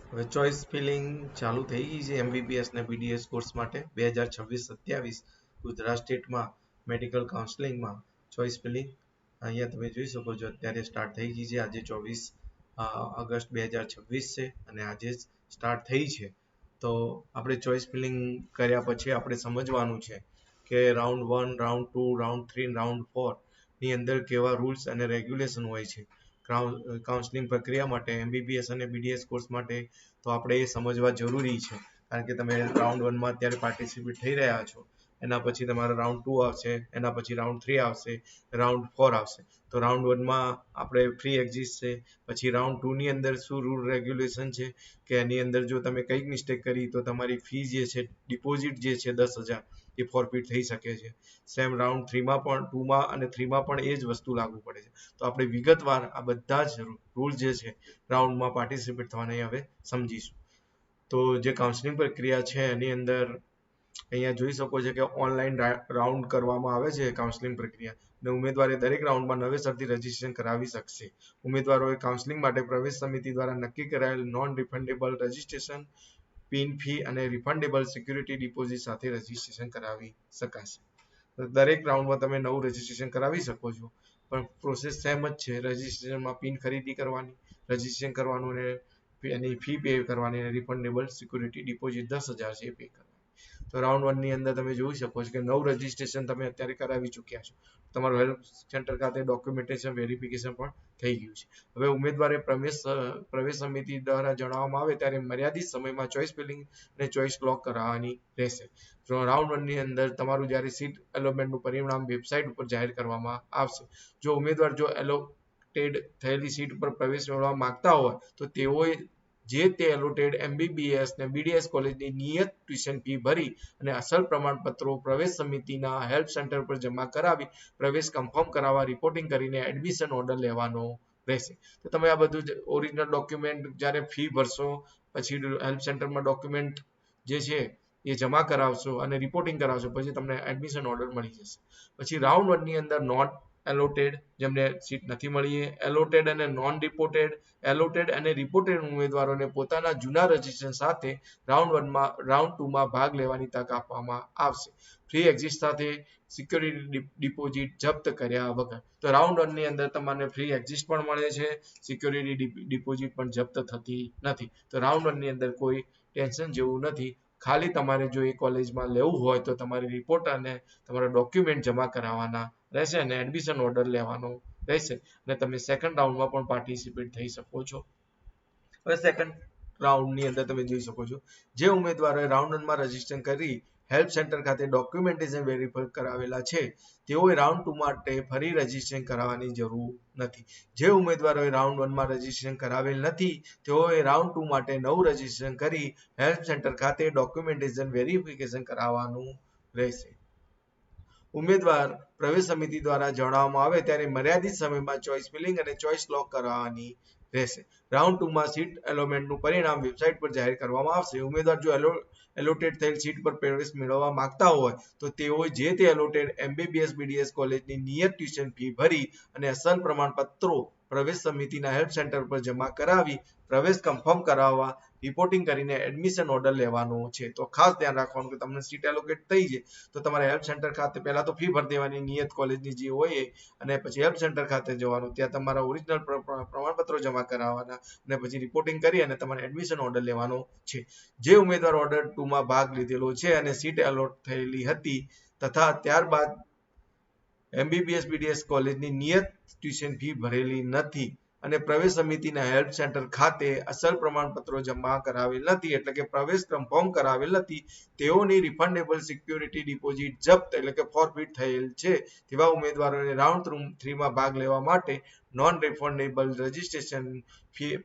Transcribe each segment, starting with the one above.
હવે choice feeling ચાલુ થઈ ગઈ છે એમબીબીએસ ને બીડીએસ કોર્સ માટે 2026-27 ગુજરાત સ્ટેટમાં મેડિકલ કાઉન્સેલિંગમાં ચોઇસ ફિલિંગ અહીંયા તમે જોઈ શકો છો અત્યારે સ્ટાર્ટ થઈ ગઈ છે. આજે 24 ઓગસ્ટ 2026 છે અને આજે જ સ્ટાર્ટ થઈ છે. તો આપણે ચોઇસ ફિલિંગ કર્યા પછી આપણે સમજવાનું છે કે રાઉન્ડ 1, રાઉન્ડ 2, રાઉન્ડ 3, રાઉન્ડ 4 ની અંદર કેવા રૂલ્સ અને રેગ્યુલેશન હોય છે. કાઉન્સેલિંગ પ્રક્રિયા માટે એમબીબીએસ અને બીડીએસ કોર્સ માટે તો આપણે એ સમજવા જરૂરી છે, કારણ કે તમે રાઉન્ડ 1 માં અત્યારે પાર્ટિસિપેટ થઈ રહ્યા છો. એના પછી તમારો રાઉન્ડ 2 આવશે, એના પછી રાઉન્ડ 3 આવશે, રાઉન્ડ 4 આવશે. તો રાઉન્ડ 1 માં આપણે ફ્રી એક્ઝિટ છે. પછી રાઉન્ડ 2 ની અંદર શું રૂલ રેગ્યુલેશન છે કે એની અંદર જો તમે કંઈક મિસ્ટેક કરી તો તમારી ફી જે છે, ડિપોઝિટ જે છે 10,000 એ ફોરફિટ થઈ શકે છે. સેમ રાઉન્ડ 3 માં પણ 2 માં અને 3 માં પણ એ જ વસ્તુ લાગુ પડે છે. તો આપણે વિગતવાર આ બધા જ રૂલ જે છે રાઉન્ડમાં પાર્ટિસિપેટ થવાના હવે સમજીશું. તો જે કાઉન્સેલિંગ પ્રક્રિયા છે એની અંદર અહીંયા જોઈ શકો છો કે ઓનલાઈન રાઉન્ડ કરવામાં આવે છે કાઉન્સેલિંગ પ્રક્રિયા, અને ઉમેદવારે દરેક રાઉન્ડમાં નવેસરથી રજીસ્ટ્રેશન કરાવી શકશે. ઉમેદવારોએ કાઉન્સેલિંગ માટે પ્રવેશ સમિતિ દ્વારા નક્કી કરાયેલ non refundable registration, pin fee અને રિફંડેબલ સિક્યુરિટી ડિપોઝિટ સાથે રજીસ્ટ્રેશન કરાવી શકાશે. દરેક રાઉન્ડમાં તમે નવું રજીસ્ટ્રેશન કરાવી શકો છો, પણ પ્રોસેસ સેમ જ છે. રજીસ્ટ્રેશનમાં પિન ખરીદી કરવાની, રજીસ્ટ્રેશન કરવાનું અને એની ફી પે કરવાની અને રિફંડેબલ સિક્યુરિટી ડિપોઝિટ 10,000 છે એ પે કરવાની. તો રાઉન્ડ 1 ની અંદર તમે જોઈ શકો છો કે નવું રજીસ્ટ્રેશન તમે અત્યારે કરાવી ચૂક્યા છો. તમારું હેલ્પ સેન્ટર ખાતે ડોક્યુમેન્ટેશન વેરિફિકેશન પણ થઈ ગયું છે. હવે ઉમેદવારે પ્રવેશ સમિતિ દ્વારા જણાવવામાં આવે ત્યારે મર્યાદિત સમયમાં ચોઇસ ફિલિંગ અને ચોઇસ લોક કરાવવાની રહેશે. તો રાઉન્ડ 1 ની અંદર તમારું જ્યારે સીટ એલોટમેન્ટનું પરિણામ વેબસાઇટ ઉપર જાહેર કરવામાં આવશે. જો ઉમેદવાર એલોટેડ થયેલી સીટ પર પ્રવેશ મેળવવા માંગતા હોય તો તેઓએ જે તે એલોટેડ એમબીબીએસ ને બીડીએસ કોલેજની નિયત ટ્યુશન ફી ભરી અને અસલ પ્રમાણપત્રો પ્રવેશ સમિતિના હેલ્પ સેન્ટર પર જમા કરાવી પ્રવેશ કન્ફર્મ કરાવવા રિપોર્ટિંગ કરીને એડમિશન ઓર્ડર લેવાનો રહેશે. તો તમે આ બધું ઓરિજિનલ ડોક્યુમેન્ટ જ્યારે ફી ભરશો પછી હેલ્પ સેન્ટરમાં ડોક્યુમેન્ટ જે છે એ જમા કરાવશો અને રિપોર્ટિંગ કરાવશો, પછી તમને એડમિશન ઓર્ડર મળી જશે. પછી રાઉન્ડ 1 ની અંદર નોટ એલોટેડ જેમને સીટ નથી મળી, એલોટેડ અને નોન રિપોર્ટેડ, એલોટેડ અને રિપોર્ટેડ ઉમેદવારોને પોતાના જૂના રજીસ્ટ્રેશન સાથે રાઉન્ડ 2 માં ભાગ લેવાની તક આપવામાં આવશે. ફ્રી એક્ઝિટ સાથે સિક્યુરિટી ડિપોઝિટ જપ્ત કર્યા વગર. તો રાઉન્ડ 1 ની અંદર તમને ફ્રી એક્ઝિટ પણ મળે છે, સિક્યુરિટી ડિપોઝિટ પણ જપ્ત થતી નથી. તો રાઉન્ડ 1 ની અંદર કોઈ ટેન્શન જેવું નથી. ખાલી તમારે જો એ કોલેજમાં લેવું હોય તો તમારે રિપોર્ટ અને તમારા ડોક્યુમેન્ટ જમા કરાવવાના રહેશે અને એડમિશન ઓર્ડર લેવાનો રહેશે, અને તમે સેકન્ડ રાઉન્ડમાં પણ પાર્ટિસિપેટ થઈ શકો છો. હવે સેકન્ડ રાઉન્ડની અંદર તમે જોઈ શકો છો જે ઉમેદવારોએ રાઉન્ડ 1 માં રજીસ્ટ્રેશન કરી હેલ્પ સેન્ટર ખાતે ડોક્યુમેન્ટેશન વેરીફાઈ કરાવેલા છે તેઓએ રાઉન્ડ 2 માટે ફરી રજીસ્ટ્રેશન કરાવવાની જરૂર નથી. જે ઉમેદવારોએ રાઉન્ડ 1 માં રજીસ્ટ્રેશન કરાવેલ નથી તેઓએ રાઉન્ડ 2 માટે નવું રજીસ્ટ્રેશન કરી હેલ્પ સેન્ટર ખાતે ડોક્યુમેન્ટેશન વેરિફિકેશન કરાવવાનું રહેશે. ઉમેદવાર પ્રવેશ સમિતિ દ્વારા જણાવવામાં આવે ત્યારે મર્યાદિત સમયમાં ચોઇસ ફિલિંગ અને ચોઇસ લોક કરાવવાની રહેશે. રાઉન્ડ 2 માં સીટ એલોટમેન્ટનું પરિણામ વેબસાઇટ પર જાહેર કરવામાં આવશે. ઉમેદવાર જો એલોટેડ થયેલ સીટ પર પ્રવેશ મેળવવા માંગતા હોય તો તેઓએ જે તે એલોટેડ એમબીબીએસ બીડીએસ કોલેજની નિયત ટ્યુશન ફી ભરી અને અસલ પ્રમાણપત્રો પ્રવેશ સમિતિના હેલ્પ સેન્ટર પર જમા કરાવી પ્રવેશ કન્ફર્મ કરાવવા રિપોર્ટિંગ કરીને એડમિશન ઓર્ડર લેવાનો છે. તો ખાસ ધ્યાન રાખવાનું કે તમને સીટ એલોકેટ થઈ છે તો તમારે હેલ્પ સેન્ટર ખાતે પહેલા તો ફી ભરી દેવાની નિયત કોલેજની જે હોય, અને પછી હેલ્પ સેન્ટર ખાતે જવાનું, ત્યાં તમારા ઓરિજિનલ પ્રમાણપત્રો જમા કરાવવાના અને પછી રિપોર્ટિંગ કરી અને તમારે એડમિશન ઓર્ડર લેવાનો છે. જે ઉમેદવાર ઓર્ડર 2 માં ભાગ લીધેલો છે અને સીટ એલોટ થયેલી હતી તથા ત્યારબાદ એમબીબીએસ બીડીએસ કોલેજની નિયત ટ્યુશન ફી ભરેલી નથી અને પ્રવેશ સમિતિના હેલ્પ સેન્ટર ખાતે અસલ પ્રમાણપત્રો જમા કરાવેલ નથી, એટલે કે પ્રવેશ કન્ફર્મ કરાવેલ નથી, તેઓની રિફંડેબલ સિક્યુરિટી ડિપોઝિટ જપ્ત એટલે કે ફોરફિટ થયેલ છે તેવા ઉમેદવારોને રાઉન્ડ 3 માં ભાગ લેવા માટે non refundable registration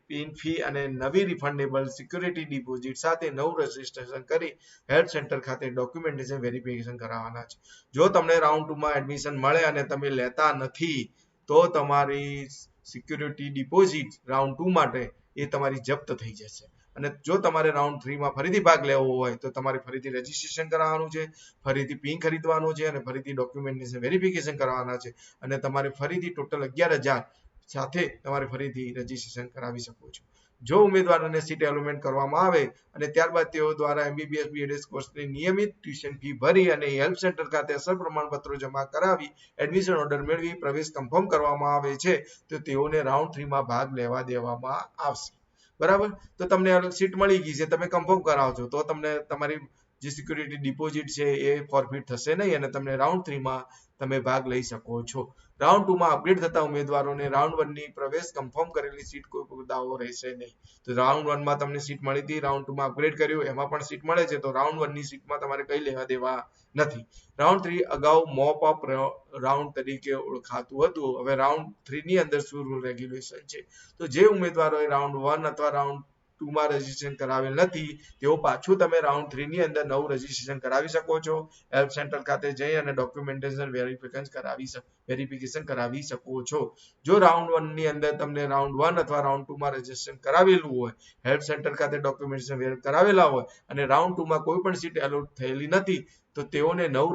pin fee અને નવી રિફંડેબલ સિક્યુરિટી ડિપોઝિટ સાથે નવું રજીસ્ટ્રેશન કરી હેલ્પ સેન્ટર ખાતે ડોક્યુમેન્ટેશન વેરિફિકેશન કરાવવાના છે. જો તમને રાઉન્ડ 2 માં એડમિશન મળે અને તમે લેતા નથી તો તમારી સિક્યુરિટી ડિપોઝિટ રાઉન્ડ 2 માટે એ તમારી જપ્ત થઈ જશે. અને જો તમારે રાઉન્ડ 3 માં ફરીથી ભાગ લેવો હોય તો તમારે ફરીથી રજીસ્ટ્રેશન કરાવવાનું છે, ફરીથી પિન ખરીદવાનું છે અને ફરીથી ડોક્યુમેન્ટેશન વેરિફિકેશન કરવાના છે, અને તમારે ફરીથી ટોટલ 11,000 સાથે તમારે ફરીથી રજીસ્ટ્રેશન કરાવી શકો છો. જો ઉમેદવારોને સીટ એલોટમેન્ટ કરવામાં આવે અને ત્યારબાદ તેઓ દ્વારા MBBS BDS કોર્સની નિયમિત ટ્યુશન ફી ભરી અને હેલ્પ સેન્ટર ખાતે અસલ પ્રમાણપત્રો જમા કરાવી એડમિશન ઓર્ડર મેળવી પ્રવેશ કન્ફર્મ કરવામાં આવે છે તો તેઓને રાઉન્ડ 3 માં ભાગ લેવા દેવામાં આવશે. બરાબર, તો તમને સીટ મળી ગઈ છે, તમે કન્ફર્મ કરાવજો તો તમને તમારી જે સિક્યુરિટી ડિપોઝિટ છે એ ફોરફિટ થશે નહીં અને તમને રાઉન્ડ 3 માં તમે ભાગ લઈ શકો છો. રાઉન્ડ 2 માં અપગ્રેડ થતા ઉમેદવારોને રાઉન્ડ 1 ની પ્રવેશ કન્ફર્મ કરેલી સીટ કોઈ દાવો રહેશે નહીં. તો રાઉન્ડ 1 માં તમને સીટ મળી હતી, રાઉન્ડ 2 માં અપગ્રેડ કર્યું, એમાં પણ સીટ મળે છે, તો રાઉન્ડ 1 ની સીટમાં તમારે કઈ લેવા દેવા નથી. રાઉન્ડ 3 અગાઉ મોપ અપ રાઉન્ડ તરીકે ઓળખાતું હતું, હવે રાઉન્ડ 3 ની અંદર શું રૂલ રેગ્યુલેશન છે. તો જે ઉમેદવારોએ રાઉન્ડ 1 અથવા રાઉન્ડ 2 માં રજીસ્ટ્રેશન કરાવેલ નથી તેઓ પાછું તમે રાઉન્ડ 3 ની અંદર નવું રજીસ્ટ્રેશન કરાવી શકો છો. હેલ્પ સેન્ટર ખાતે જઈ અને ડોક્યુમેન્ટેશન વેરિફિકેશન કરાવી શકો છો. જો રાઉન્ડ 1 ની અંદર તમને રાઉન્ડ 1 અથવા રાઉન્ડ 2 માં રજીસ્ટ્રેશન કરાવેલું હોય, હેલ્પ સેન્ટર ખાતે ડોક્યુમેન્ટેશન કરાવેલા હોય અને રાઉન્ડ 2 માં કોઈ પણ સીટ એલોટ થયેલી નથી તો તેઓને નવું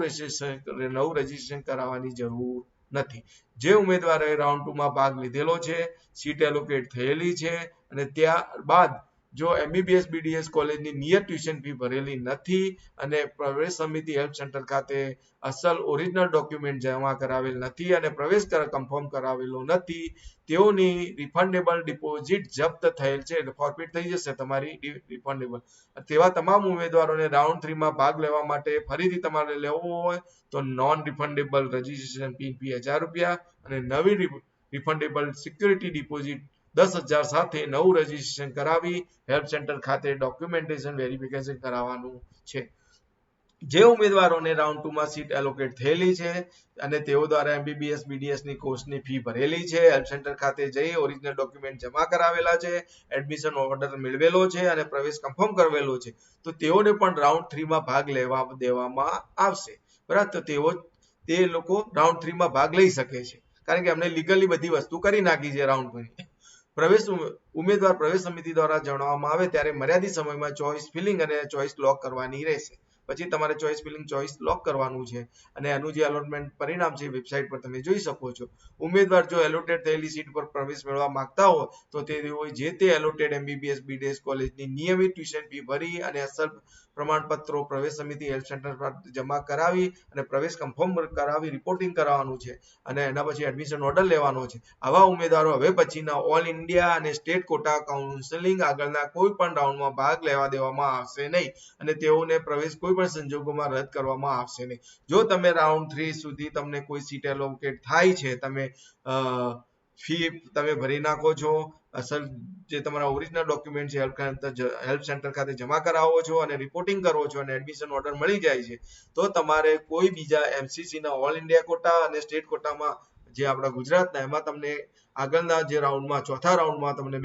રજીસ્ટ્રેશન કરાવવાની જરૂર નથી. જે ઉમેદવારોએ રાઉન્ડ 2 માં ભાગ લીધેલો છે, સીટ એલોકેટ થયેલી છે અને ત્યારબાદ જો MBBS BDS કોલેજની નિયત ટ્યુશન ફી ભરેલી નથી અને પ્રવેશ સમિતિ હેલ્પ સેન્ટર ખાતે અસલ ઓરિજિનલ ડોક્યુમેન્ટ જમા કરાવેલ નથી અને પ્રવેશ કન્ફર્મ કરાવેલો નથી, તેઓની રિફંડેબલ ડિપોઝિટ જપ્ત થયેલ છે, એટલે ફોરફિટ થઈ જશે તમારી રિફંડેબલ. તેવા તમામ ઉમેદવારોને રાઉન્ડ 3 માં ભાગ લેવા માટે ફરીથી તમારે લેવો હોય તો નોન રિફંડેબલ રજીસ્ટ્રેશન ફી ₹1000 અને નવી રિફંડેબલ સિક્યુરિટી ડિપોઝિટ 10,000 સાથે નવું રજીસ્ટ્રેશન કરાવી હેલ્પ સેન્ટર ખાતે ડોક્યુમેન્ટેશન વેરિફિકેશન કરાવવાનું છે. જે ઉમેદવારોને રાઉન્ડ 2 માં સીટ એલોકેટ થયેલી છે અને તેઓ દ્વારા MBBS BDS ની કોર્સની ફી ભરેલી છે, હેલ્પ સેન્ટર ખાતે જઈ ઓરિજિનલ ડોક્યુમેન્ટ જમા કરાવેલા છે, એડમિશન ઓર્ડર મેળવેલો છે અને પ્રવેશ કન્ફર્મ કરેલો છે તો તેઓને પણ રાઉન્ડ 3 માં ભાગ લેવા દેવામાં આવશે. બરાબર, તો તે લોકો રાઉન્ડ 3 માં ભાગ લઈ શકે છે કારણ કે અમને લીગલી બધી વસ્તુ કરી નાખી છે. રાઉન્ડ 2 ઉમેદવાર પ્રવેશ સમિતિ દ્વારા જણાવવામાં આવે ત્યારે મર્યાદિત સમયમાં ચોઇસ ફિલિંગ અને ચોઇસ લોક કરવાની રહેશે. પછી તમારે ચોઇસ ફિલિંગ ચોઇસ લોક કરવાનું છે અને એનું જે એલોટમેન્ટ પરિણામ છે વેબસાઇટ પર તમે જોઈ શકો છો. ઉમેદવાર જો એલોટેડ થયેલી સીટ પર પ્રવેશ મેળવવા માંગતા હોય તો તેઓએ જે તે એલોટેડ MBBS BDS કોલેજની નિયમિત ટ્યુશન ફી ભરી અને અસલ પ્રમાણપત્રો પ્રવેશ સમિતિ હેલ્પ સેન્ટર પર જમા કરાવી અને પ્રવેશ કન્ફર્મ કરાવી રિપોર્ટિંગ કરાવવાનું છે અને એના પછી એડમિશન ઓર્ડર લેવાનો છે. આવા ઉમેદવારો હવે પછીના ઓલ ઇન્ડિયા અને સ્ટેટ કોટા કાઉન્સેલિંગ આગળના કોઈ પણ રાઉન્ડમાં ભાગ લેવા દેવામાં આવશે નહીં અને તેઓને પ્રવેશ કોઈ પણ સંજોગોમાં રદ કરવામાં આવશે નહીં. જો તમે રાઉન્ડ 3 સુધી તમને કોઈ સીટ એલોકેટ થાય છે, તમે ફી તમે ભરી નાખો છો, અસલ જે તમારા ઓરિજિનલ ડોક્યુમેન્ટ છે હેલ્પ સેન્ટર ખાતે જમા કરાવો છો અને રિપોર્ટિંગ કરો છો અને એડમિશન ઓર્ડર મળી જાય છે તો તમારે કોઈ બીજા MCC ના ઓલ ઇન્ડિયા કોટા અને સ્ટેટ કોટામાં જે આપણા ગુજરાતના એમાં તમને આગળના જે રાઉન્ડમાં ચોથા રાઉન્ડમાં તમને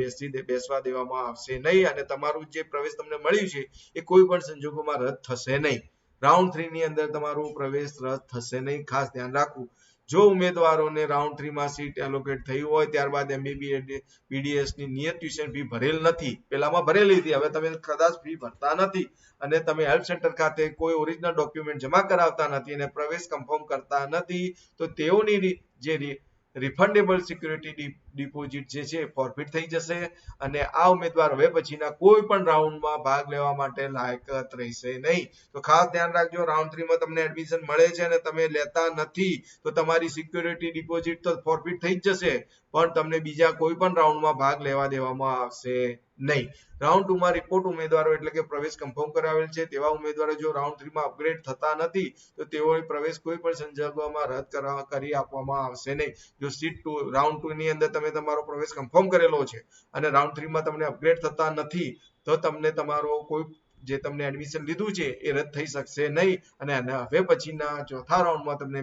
બેસવા દેવામાં આવશે નહીં અને તમારું જે પ્રવેશ તમને મળ્યું છે એ કોઈ પણ સંજોગોમાં રદ થશે નહીં. રાઉન્ડ 3 ની અંદર તમારું પ્રવેશ રદ થશે નહીં, ખાસ ધ્યાન રાખવું. જો ઉમેદવારોને રાઉન્ડ 3 માં સીટ એલોકેટ થઈ હોય ત્યારબાદ MBBS ની નિયત ટ્યુશન ફી ભરેલ નથી, પેલામાં ભરેલી હતી, હવે તમે કદાચ ફી ભરતા નથી અને તમે હેલ્પ સેન્ટર ખાતે કોઈ ઓરિજિનલ ડોક્યુમેન્ટ જમા કરાવતા નથી અને પ્રવેશ કન્ફર્મ કરતા નથી તો તેઓની જે રિફંડેબલ સિક્યુરિટી ડિપોઝિટ જે છે ફોરફિટ થઈ જશે અને આ ઉમેદવાર હવે પછીના કોઈ પણ રાઉન્ડમાં ભાગ લેવા માટે લાયકાત રહેશે નહીં. તો ખાસ ધ્યાન રાખજો, રાઉન્ડ 3 માં તમને એડમિશન મળે છે અને તમે લેતા નથી તો તમારી સિક્યુરિટી ડિપોઝિટ તો ફોરફિટ થઈ જ જશે પણ તમને બીજા કોઈ પણ રાઉન્ડમાં ભાગ લેવા દેવામાં આવશે નહીં. રાઉન્ડ 2 માં રિપોર્ટ ઉમેદવારો એટલે કે પ્રવેશ કન્ફર્મ કરાવેલ છે તેવા ઉમેદવારો જો રાઉન્ડ 3 માં અપગ્રેડ થતા નથી તો તેઓએ પ્રવેશ કોઈ પણ સંજોગોમાં રદ કરી આપવામાં આવશે નહીં. જો સીટ રાઉન્ડ 2 ની અંદર તમે તમારો પ્રવેશ કન્ફર્મ કરેલો છે અને રાઉન્ડ 3 માં તમને અપગ્રેડ થતા નથી તો તમને તમારો કોઈ જે તમને એડમિશન લીધું છે એ રદ થઈ શકશે નહીં અને હવે પછીના ચોથા રાઉન્ડમાં તમને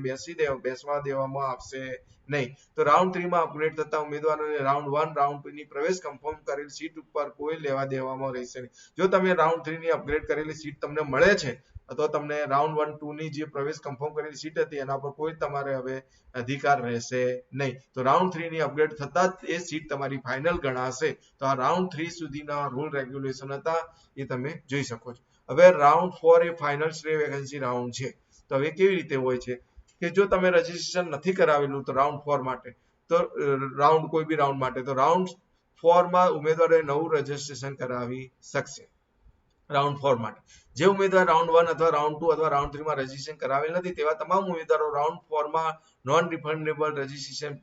બેસવા દેવામાં આવશે નહીં. તો રાઉન્ડ 3 માં અપગ્રેડ થતા ઉમેદવારોને રાઉન્ડ 1 રાઉન્ડ 2 ની પ્રવેશ કન્ફર્મ કરેલ સીટ ઉપર કોઈ લેવા દેવામાં રહેશે નહીં. જો તમે રાઉન્ડ 3 ની અપગ્રેડ કરેલી સીટ તમને મળે છે અથવા તમને રાઉન્ડ 1 2 ની જે પ્રવેશ કન્ફર્મ કરેલી સીટ હતી એના પર કોઈ તમારે હવે અધિકાર રહેશે નહીં. તો રાઉન્ડ 3 ની અપગ્રેડ થતા જ એ સીટ તમારી ફાઇનલ ગણાશે. તો આ રાઉન્ડ 3 સુધીના રૂલ રેગ્યુલેશન હતા એ તમે જોઈ શકો છો. હવે રાઉન્ડ 4 એ ફાઇનલ સ્ટ્રે વેકેન્સી રાઉન્ડ છે. તો હવે કેવી રીતે હોય છે કે જો તમે રજીસ્ટ્રેશન નથી કરાવેલું તો રાઉન્ડ 4 માટે તો રાઉન્ડ કોઈ બી રાઉન્ડ માટે તો રાઉન્ડ 4 માં ઉમેદવારોએ નવું રજીસ્ટ્રેશન કરાવી શકશે. રાઉન્ડ 4 માટે જે ઉમેદવાર રાઉન્ડ 1 અથવા રાઉન્ડ 2 અથવા રાઉન્ડ 3 માં રજીસ્ટ્રેશન કરાવેલ નથી તેવા તમામ ઉમેદવારો રાઉન્ડ 4 માં નોન રિફંડેબલ રજીસ્ટ્રેશન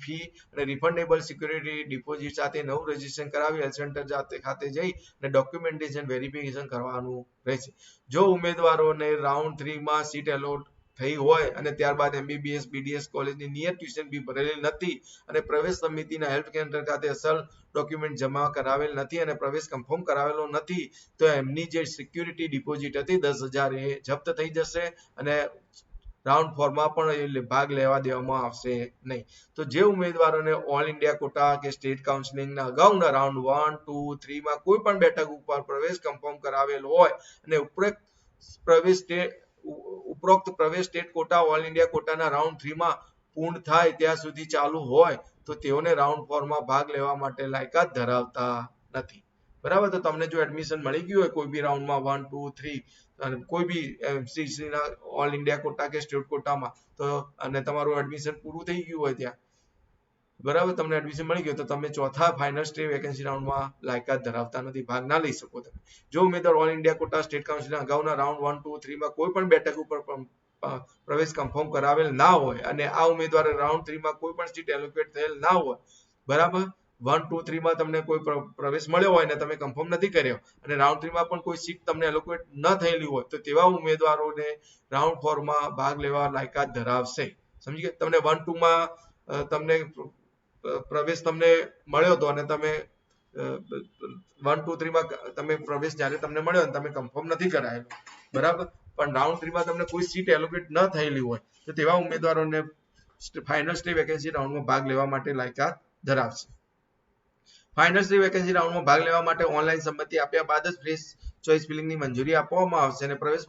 ફી અને રિફંડેબલ સિક્યુરિટી ડિપોઝિટ સાથે નવું રજીસ્ટ્રેશન કરાવી હેલ્થ સેન્ટર ખાતે જઈ અને ડોક્યુમેન્ટેશન વેરિફિકેશન કરવાનું રહેશે. જો ઉમેદવારોને રાઉન્ડ 3 માં સીટ એલોટ થઈ હોય અને ત્યારબાદ MBBS BDS કોલેજની નિયત ટ્યુશન ફી ભરેલી નથી અને પ્રવેશ સમિતિના હેલ્પ સેન્ટર ખાતે અસલ ડોક્યુમેન્ટ જમા કરાવેલ નથી અને પ્રવેશ કન્ફર્મ કરાવેલો નથી તો એમની જે સિક્યુરિટી ડિપોઝિટ હતી 10,000 એ જપ્ત થઈ જશે અને રાઉન્ડ 4 માં પણ ભાગ લેવા દેવામાં આવશે નહીં. તો જે ઉમેદવારોને ઓલ ઇન્ડિયા કોટા કે સ્ટેટ કાઉન્સિલિંગના અગાઉના રાઉન્ડ 1, 2, 3 માં કોઈ પણ બેઠક ઉપર પ્રવેશ કન્ફર્મ કરાવેલ હોય અને ઉપરોક્ત પ્રવેશ સ્ટેટ કોટા ઓલ ઇન્ડિયા કોટાના રાઉન્ડ 3 માં પૂર્ણ થાય ત્યાં સુધી ચાલુ હોય તો તેઓને રાઉન્ડ 4 માં ભાગ લેવા માટે લાયકાત ધરાવતા નથી. બરાબર. તો તમને જો એડમિશન મળી ગયું હોય કોઈ બી રાઉન્ડમાં 1, 2, 3 અને કોઈ બી MCC ના ઓલ ઇન્ડિયા કોટા કે સ્ટેટ કોટામાં તો અને તમારું એડમિશન પૂરું થઈ ગયું હોય ત્યાં બરાબર તમને એડમિશન મળી ગયું તો તમે ચોથા ફાઇનલ સ્ટે વેકેન્સી રાઉન્ડમાં લાયકાત ધરાવતા નથી, ભાગ ના લઈ શકો તમે. જો ઉમેદવાર all India quota state council અગાઉના રાઉન્ડ 1, 2, 3 માં કોઈ પણ બેઠક ઉપર પ્રવેશ કન્ફર્મ કરાવેલ ના હોય અને આ ઉમેદવારે રાઉન્ડ 3 માં કોઈ પણ સીટ એલોકેટ થયેલ ના હોય બરાબર 1, 2, 3 માં તમને કોઈ પ્રવેશ મળ્યો હોય ને તમે કન્ફર્મ નથી કર્યો અને રાઉન્ડ 3 માં પણ કોઈ સીટ તમને એલોકેટ ન થયેલી હોય તો તેવા ઉમેદવારોને રાઉન્ડ 4 માં ભાગ લેવા લાયકાત ધરાવશે. સમજી ગયા? તમને 1, 2 માં તમને પ્રવેશ તમને મળ્યો હતો અને તમે 1, 2, 3 માં તમે પ્રવેશ જ્યારે તમને મળ્યો અને તમે કન્ફર્મ નથી કરાયેલો બરાબર પણ રાઉન્ડ 3 માં તમને કોઈ સીટ એલોકેટ ન થયેલી હોય તો તેવા ઉમેદવારોને ફાઇનલ સ્ટે વેકેન્સી રાઉન્ડમાં ભાગ લેવા માટે લાયકાત ધરાવશે. ફાઇનલ સ્ટે વેકેન્સી રાઉન્ડમાં ભાગ લેવા માટે ઓનલાઈન સંમતિ આપ્યા બાદ જ ફ્રી ચોઇસ ફિલિંગની મંજૂરી આપવામાં આવશે અને પ્રવેશ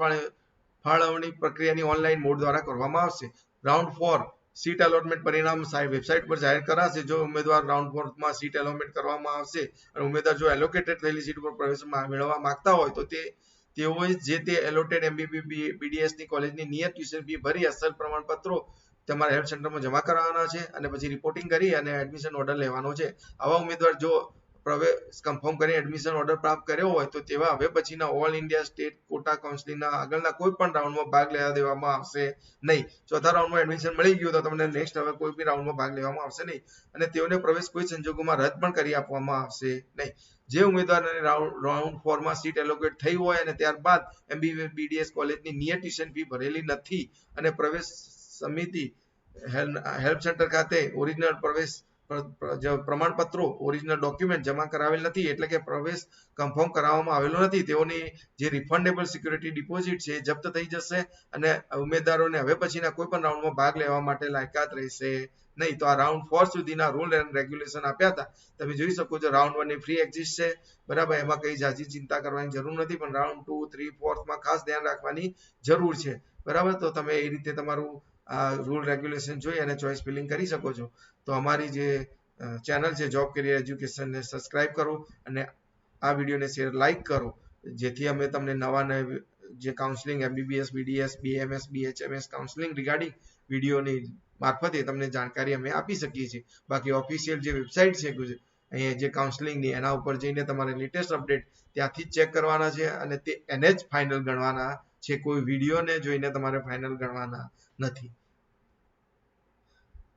ફાળવણી પ્રક્રિયાની ઓનલાઈન મોડ દ્વારા કરવામાં આવશે. રાઉન્ડ 4 સીટ એલોટમેન્ટ પરિણામ વેબસાઇટ પર જાહેર કરાશે. જો ઉમેદવાર રાઉન્ડ 4 માં સીટ એલોટમેન્ટ કરવામાં આવશે અને ઉમેદવાર જો એલોકેટેડ થયેલી સીટ પર પ્રવેશ મેળવવા માંગતા હોય તો તેઓએ જે તે એલોટેડ MBBS ની કોલેજની નિયત ટ્યુશન ફી ભરી અસલ પ્રમાણપત્રો તમારા હેલ્પ સેન્ટરમાં જમા કરાવવાના છે અને પછી રિપોર્ટિંગ કરી અને એડમિશન ઓર્ડર લેવાનો છે. આવા ઉમેદવાર જો પ્રવેશ કન્ફર્મ કરી એડમિશન ઓર્ડર પ્રાપ્ત કર્યો હોય તો તેવા હવે પછીના ઓલ ઇન્ડિયા સ્ટેટ કોટા કાઉન્સિલિંગના આગળના કોઈ પણ રાઉન્ડમાં ભાગ લેવા દેવામાં આવશે નહીં. ચોથા રાઉન્ડમાં એડમિશન મળી ગયું તો તમને નેક્સ્ટ હવે કોઈ બી રાઉન્ડમાં ભાગ લેવામાં આવશે નહીં અને તેઓને પ્રવેશ કોઈ સંજોગોમાં રદ પણ કરી આપવામાં આવશે નહીં. જે ઉમેદવારને રાઉન્ડ 4 માં સીટ એલોકેટ થઈ હોય અને ત્યારબાદ MBBS BDS કોલેજની નિયત ટ્યુશન ફી ભરેલી નથી અને પ્રવેશ સમિતિ હેલ્પ સેન્ટર ખાતે ઓરિજિનલ પ્રવેશ પ્રમાણપત્રો ઓરિજિનલ ડોક્યુમેન્ટ જમા કરાવેલ નથી એટલે કે પ્રવેશ કન્ફર્મ કરાવવામાં આવેલો નથી તેઓની જે રિફંડેબલ સિક્યુરિટી ડિપોઝિટ છે એ જપ્ત થઈ જશે અને ઉમેદવારોને હવે પછીના કોઈ પણ રાઉન્ડમાં ભાગ લેવા માટે લાયકાત રહેશે નહીં. તો આ રાઉન્ડ 4 સુધીના રૂલ એન્ડ રેગ્યુલેશન આપ્યા હતા. તમે જોઈ શકો છો રાઉન્ડ 1 ની ફ્રી એક્ઝિસ્ટ છે બરાબર એમાં કઈ જાજી ચિંતા કરવાની જરૂર નથી પણ રાઉન્ડ 2, 3, 4 માં ખાસ ધ્યાન રાખવાની જરૂર છે બરાબર. તો તમે એ રીતે તમારું આ રૂલ રેગ્યુલેશન જોઈ અને ચોઇસ ફિલિંગ કરી શકો છો. તો અમારી જે ચેનલ છે જોબ કેરિયર એજ્યુકેશનને સબસ્ક્રાઇબ કરો અને આ વિડીયોને શેર લાઈક કરો જેથી અમે તમને નવા જે counselling MBBS BDS BMS BHMS counselling regarding વિડીયોની મારફતે તમને જાણકારી અમે આપી શકીએ છીએ. બાકી ઓફિશિયલ જે વેબસાઇટ છે અહીંયા જે કાઉન્સિલિંગની એના ઉપર જઈને તમારે લેટેસ્ટ અપડેટ ત્યાંથી જ ચેક કરવાના છે અને એને જ ફાઇનલ ગણવાના છે. કોઈ વિડીયોને જોઈને તમારે ફાઇનલ ગણવાના નથી.